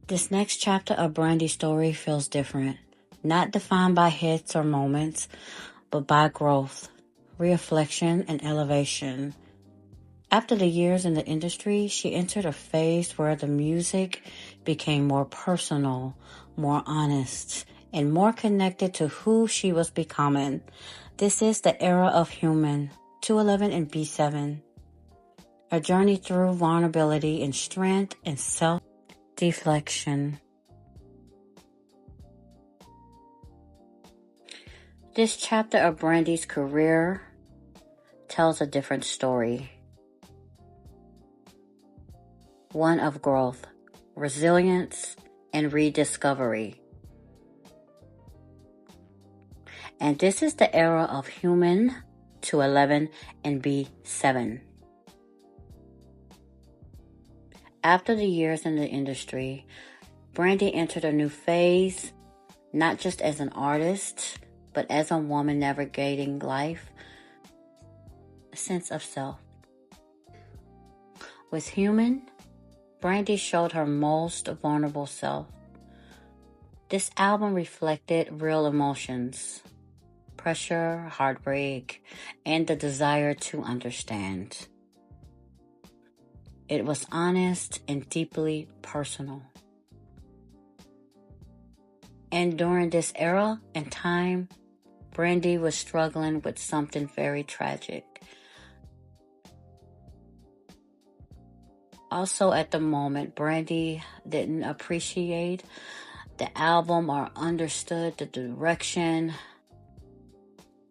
This next chapter of Brandy's story feels different, not defined by hits or moments, but by growth, reflection, and elevation. After the years in the industry, she entered a phase where the music became more personal, more honest, and more connected to who she was becoming. This is the era of Human, 211 and B7. A journey through vulnerability and strength and self-deflection. This chapter of Brandy's career tells a different story. One of growth, resilience, and rediscovery. And this is the era of Human, 211, and B7. After the years in the industry, Brandy entered a new phase, not just as an artist, but as a woman navigating life, a sense of self. With Human, Brandy showed her most vulnerable self. This album reflected real emotions, pressure, heartbreak, and the desire to understand. It was honest and deeply personal. And during this era and time, Brandy was struggling with something very tragic. Also at the moment, Brandy didn't appreciate the album or understood the direction,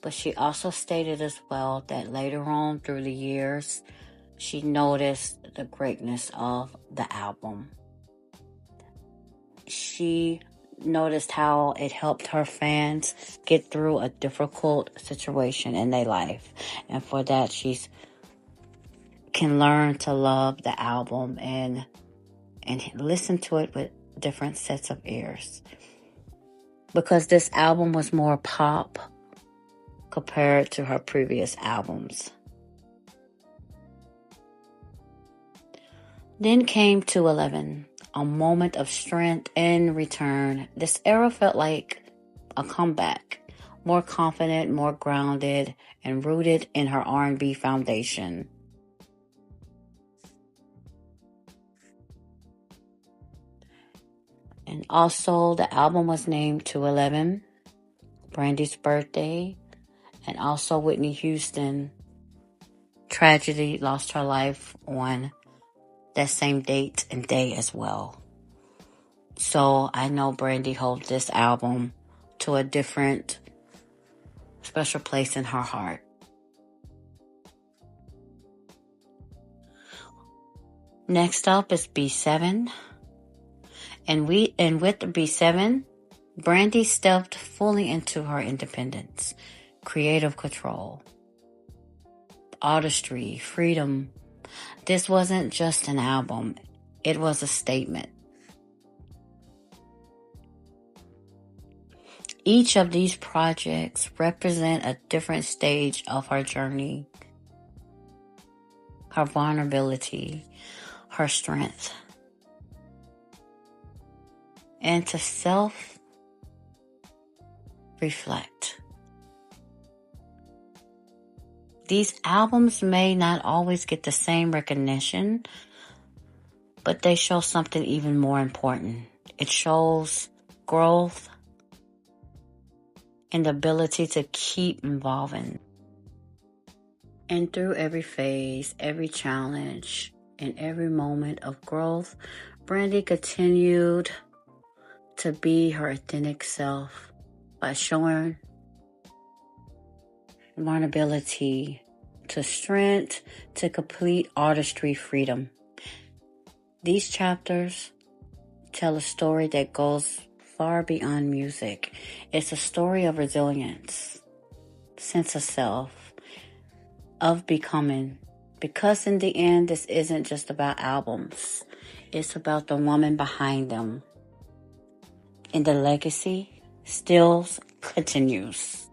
but she also stated as well that later on through the years, she noticed the greatness of the album. She noticed how it helped her fans get through a difficult situation in their life. And for that, she can learn to love the album and listen to it with different sets of ears. Because this album was more pop compared to her previous albums. Then came 211, a moment of strength and return. This era felt like a comeback, more confident, more grounded, and rooted in her R&B foundation. And also the album was named 211, Brandy's birthday, and also Whitney Houston tragedy lost her life on that same date and day as well. So I know Brandy holds this album to a different special place in her heart. Next up is B7. And with B7, Brandy stepped fully into her independence, creative control, artistry, freedom. This wasn't just an album, it was a statement. Each of these projects represent a different stage of her journey, her vulnerability, her strength, and to self-reflect. These albums may not always get the same recognition, but they show something even more important. It shows growth and the ability to keep evolving. And through every phase, every challenge, and every moment of growth, Brandy continued to be her authentic self by showing vulnerability to strength to complete artistry freedom. These chapters tell a story that goes far beyond music. It's a story of resilience, sense of self, of becoming. Because in the end, this isn't just about albums. It's about the woman behind them. And the legacy still continues.